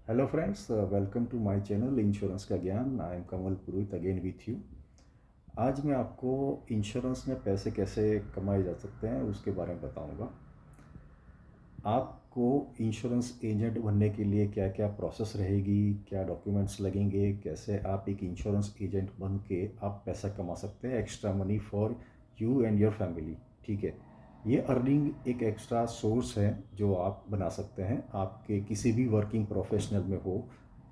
Hello friends, welcome to my channel insurance का ज्ञान। I am Kamal Purohit again with you. आज मैं आपको इंश्योरेंस में पैसे कैसे कमाए जा सकते हैं उसके बारे में बताऊंगा। आपको इंश्योरेंस एजेंट बनने के लिए क्या क्या प्रोसेस रहेगी, क्या डॉक्यूमेंट्स लगेंगे, कैसे आप एक इंश्योरेंस एजेंट बन के आप पैसा कमा सकते हैं, extra money for you and your family. ठीक है, ये अर्निंग एक एक्स्ट्रा सोर्स है जो आप बना सकते हैं। आपके किसी भी वर्किंग प्रोफेशनल में हो,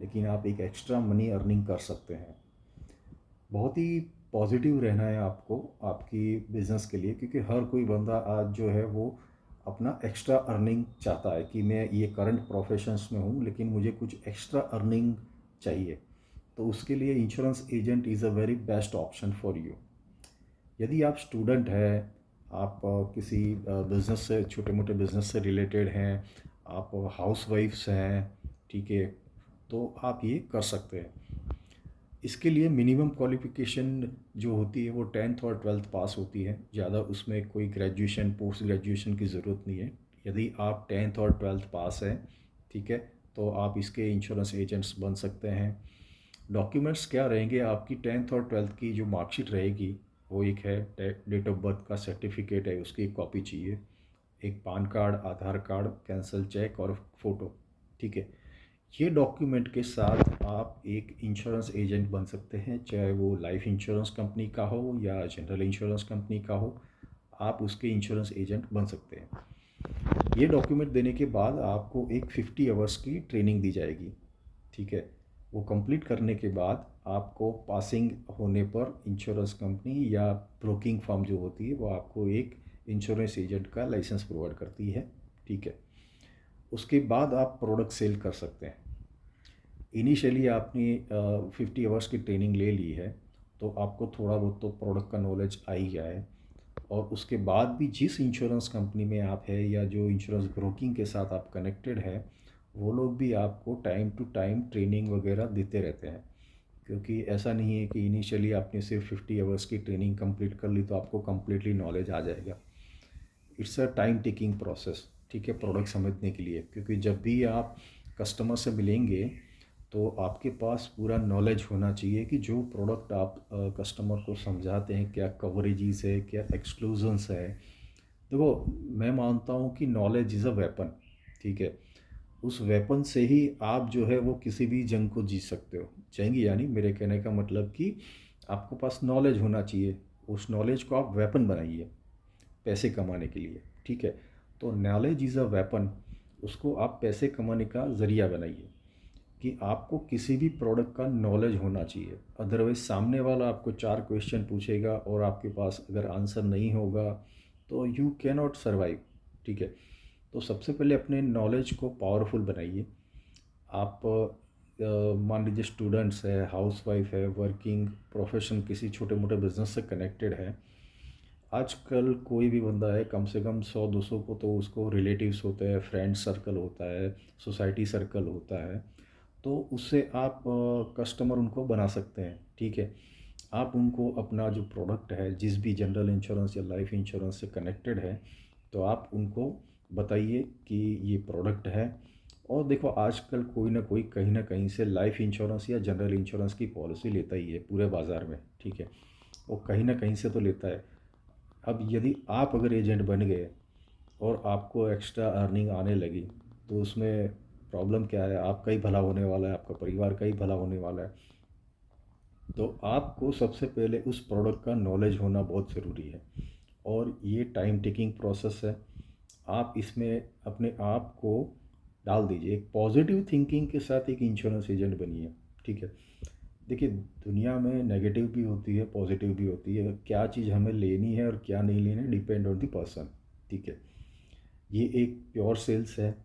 लेकिन आप एक एक्स्ट्रा मनी अर्निंग कर सकते हैं। बहुत ही पॉजिटिव रहना है आपको आपकी बिज़नेस के लिए, क्योंकि हर कोई बंदा आज जो है वो अपना एक्स्ट्रा अर्निंग चाहता है कि मैं ये करंट प्रोफेशंस में हूँ लेकिन मुझे कुछ एक्स्ट्रा अर्निंग चाहिए। तो उसके लिए insurance agent is a very best option for you. यदि आप स्टूडेंट हैं, आप किसी बिज़नेस से, छोटे मोटे बिज़नेस से रिलेटेड हैं, आप हाउस वाइफ्स हैं, ठीक है, तो आप ये कर सकते हैं। इसके लिए मिनिमम क्वालिफ़िकेशन जो होती है वो 10th और 12th पास होती है। ज़्यादा उसमें कोई ग्रेजुएशन, पोस्ट ग्रेजुएशन की ज़रूरत नहीं है। यदि आप 10th और 12th पास हैं, ठीक है, तो आप इसके इंश्योरेंस एजेंट्स बन सकते हैं। डॉक्यूमेंट्स क्या रहेंगे, आपकी 10th और 12th की जो मार्कशीट रहेगी वो एक है, डेट ऑफ बर्थ का सर्टिफिकेट है, उसकी एक कॉपी चाहिए, एक पान कार्ड, आधार कार्ड, कैंसल चेक और फ़ोटो। ठीक है, ये डॉक्यूमेंट के साथ आप एक इंश्योरेंस एजेंट बन सकते हैं, चाहे वो लाइफ इंश्योरेंस कंपनी का हो या जनरल इंश्योरेंस कंपनी का हो, आप उसके इंश्योरेंस एजेंट बन सकते हैं। ये डॉक्यूमेंट देने के बाद आपको एक 50 आवर्स की ट्रेनिंग दी जाएगी। ठीक है, वो कंप्लीट करने के बाद आपको पासिंग होने पर इंश्योरेंस कंपनी या ब्रोकिंग फर्म जो होती है वो आपको एक इंश्योरेंस एजेंट का लाइसेंस प्रोवाइड करती है। ठीक है, उसके बाद आप प्रोडक्ट सेल कर सकते हैं। इनिशियली आपने 50 आवर्स की ट्रेनिंग ले ली है, तो आपको थोड़ा बहुत तो प्रोडक्ट का नॉलेज आ ही गया है। और उसके बाद भी जिस इंश्योरेंस कंपनी में आप है या जो इंश्योरेंस ब्रोकिंग के साथ आप कनेक्टेड है, वो लोग भी आपको टाइम टू टाइम ट्रेनिंग वगैरह देते रहते हैं। क्योंकि ऐसा नहीं है कि इनिशियली आपने सिर्फ 50 आवर्स की ट्रेनिंग कंप्लीट कर ली तो आपको कम्प्लीटली नॉलेज आ जाएगा। It's a time taking process, ठीक है, प्रोडक्ट समझने के लिए। क्योंकि जब भी आप कस्टमर से मिलेंगे तो आपके पास पूरा नॉलेज होना चाहिए कि जो प्रोडक्ट आप कस्टमर को समझाते हैं, क्या कवरेजेस है, क्या एक्सक्लूजन्स है। देखो, मैं मानता हूँ कि नॉलेज इज़ अ वेपन। ठीक है, उस वेपन से ही आप जो है वो किसी भी जंग को जीत सकते हो। जाएंगी, यानी मेरे कहने का मतलब कि आपको पास नॉलेज होना चाहिए, उस नॉलेज को आप वेपन बनाइए पैसे कमाने के लिए। ठीक है, तो नॉलेज इज़ अ वेपन, उसको आप पैसे कमाने का ज़रिया बनाइए कि आपको किसी भी प्रोडक्ट का नॉलेज होना चाहिए। अदरवाइज़ सामने वाला आपको 4 क्वेश्चन पूछेगा और आपके पास अगर आंसर नहीं होगा तो यू कैन नॉट सर्वाइव। ठीक है, तो सबसे पहले अपने नॉलेज को पावरफुल बनाइए। आप मान लीजिए स्टूडेंट्स है, हाउसवाइफ है, वर्किंग प्रोफेशन किसी छोटे मोटे बिजनेस से कनेक्टेड है। आजकल कोई भी बंदा है, कम से कम 100-200 को तो उसको रिलेटिव्स होते हैं, फ्रेंड सर्कल होता है, सोसाइटी सर्कल होता है। तो उससे आप कस्टमर उनको बना सकते हैं। ठीक है, आप उनको अपना जो प्रोडक्ट है, जिस भी जनरल इंश्योरेंस या लाइफ इंश्योरेंस से कनेक्टेड है, तो आप उनको बताइए कि ये प्रोडक्ट है। और देखो, आजकल कोई ना कोई कहीं ना कहीं से लाइफ इंश्योरेंस या जनरल इंश्योरेंस की पॉलिसी लेता ही है पूरे बाज़ार में। ठीक है, वो कहीं ना कहीं से तो लेता है। अब यदि आप अगर एजेंट बन गए और आपको एक्स्ट्रा अर्निंग आने लगी, तो उसमें प्रॉब्लम क्या है, आपका ही भला होने वाला है, आपका परिवार का ही भला होने वाला है। तो आपको सबसे पहले उस प्रोडक्ट का नॉलेज होना बहुत ज़रूरी है, और ये टाइम टेकिंग प्रोसेस है। आप इसमें अपने आप को डाल दीजिए, एक पॉजिटिव थिंकिंग के साथ एक इंश्योरेंस एजेंट बनिए। ठीक है, देखिए, दुनिया में नेगेटिव भी होती है, पॉजिटिव भी होती है। क्या चीज़ हमें लेनी है और क्या नहीं लेनी है, डिपेंड ऑन द पर्सन। ठीक है, ये एक प्योर सेल्स है।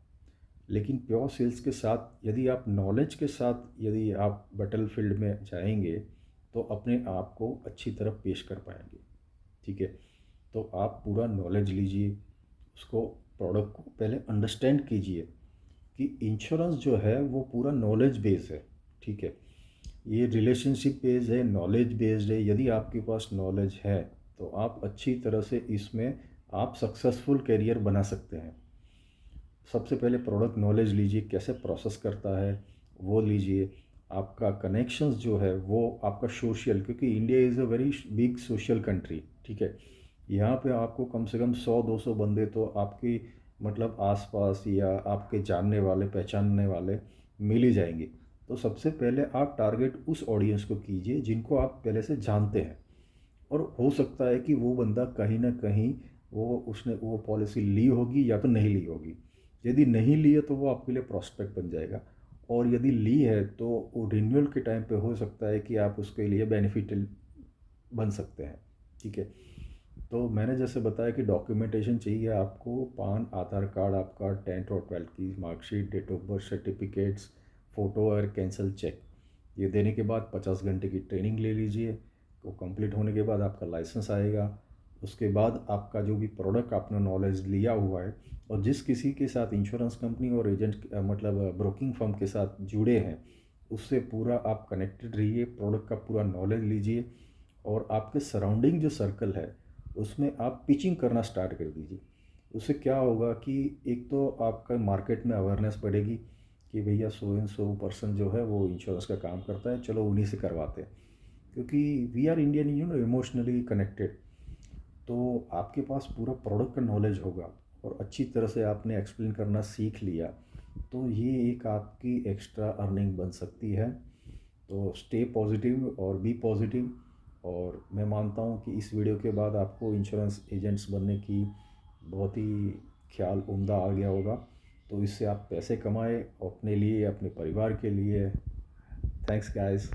लेकिन प्योर सेल्स के साथ यदि आप नॉलेज के साथ यदि आप बैटल फील्ड में जाएंगे तो अपने आप को अच्छी तरह पेश कर पाएंगे। ठीक है, तो आप पूरा नॉलेज लीजिए, उसको, प्रोडक्ट को पहले अंडरस्टैंड कीजिए कि इंश्योरेंस जो है वो पूरा नॉलेज बेस्ड है। ठीक है, ये रिलेशनशिप बेस्ड है, नॉलेज बेस्ड है। यदि आपके पास नॉलेज है तो आप अच्छी तरह से इसमें आप सक्सेसफुल करियर बना सकते हैं। सबसे पहले प्रोडक्ट नॉलेज लीजिए, कैसे प्रोसेस करता है, वो लीजिए। आपका कनेक्शंस जो है वो आपका सोशल, क्योंकि India is a very big social country, ठीक है। यहाँ पे आपको कम से कम 100-200 बंदे तो आपकी मतलब आसपास या आपके जानने वाले पहचानने वाले मिल ही जाएंगे। तो सबसे पहले आप टारगेट उस ऑडियंस को कीजिए जिनको आप पहले से जानते हैं, और हो सकता है कि वो बंदा कहीं ना कहीं वो उसने वो पॉलिसी ली होगी या तो नहीं ली होगी। यदि नहीं ली है तो वो आपके लिए प्रॉस्पेक्ट बन जाएगा, और यदि ली है तो वो रिन्यूअल के टाइम पे हो सकता है कि आप उसके लिए बेनिफिट बन सकते हैं, ठीक है। तो मैंने जैसे बताया कि डॉक्यूमेंटेशन चाहिए आपको, पान, आधार कार्ड, आपका 10th और 12th की marksheet, date of birth certificates, photo और कैंसल चेक। ये देने के बाद 50 घंटे की ट्रेनिंग ले लीजिए। वो कंप्लीट होने के बाद आपका लाइसेंस आएगा। उसके बाद आपका जो भी प्रोडक्ट आपने नॉलेज लिया हुआ है, और जिस किसी के साथ इंश्योरेंस कंपनी और एजेंट मतलब ब्रोकिंग फर्म के साथ जुड़े हैं, उससे पूरा आप कनेक्टेड रहिए, प्रोडक्ट का पूरा नॉलेज लीजिए, और आपके सराउंडिंग जो सर्कल है उसमें आप पिचिंग करना स्टार्ट कर दीजिए। उससे क्या होगा कि एक तो आपका मार्केट में अवेयरनेस बढ़ेगी कि भैया सो एंड सो पर्सन जो है वो इंश्योरेंस का काम करता है, चलो उन्हीं से करवाते हैं, क्योंकि we are Indian, emotionally connected. तो आपके पास पूरा प्रोडक्ट का नॉलेज होगा और अच्छी तरह से आपने एक्सप्लेन करना सीख लिया, तो ये एक आपकी एक्स्ट्रा अर्निंग बन सकती है। तो स्टे पॉजिटिव और बी पॉजिटिव। और मैं मानता हूँ कि इस वीडियो के बाद आपको इंश्योरेंस एजेंट्स बनने की बहुत ही ख्याल उम्दा आ गया होगा। तो इससे आप पैसे कमाएं अपने लिए, अपने परिवार के लिए। Thanks guys.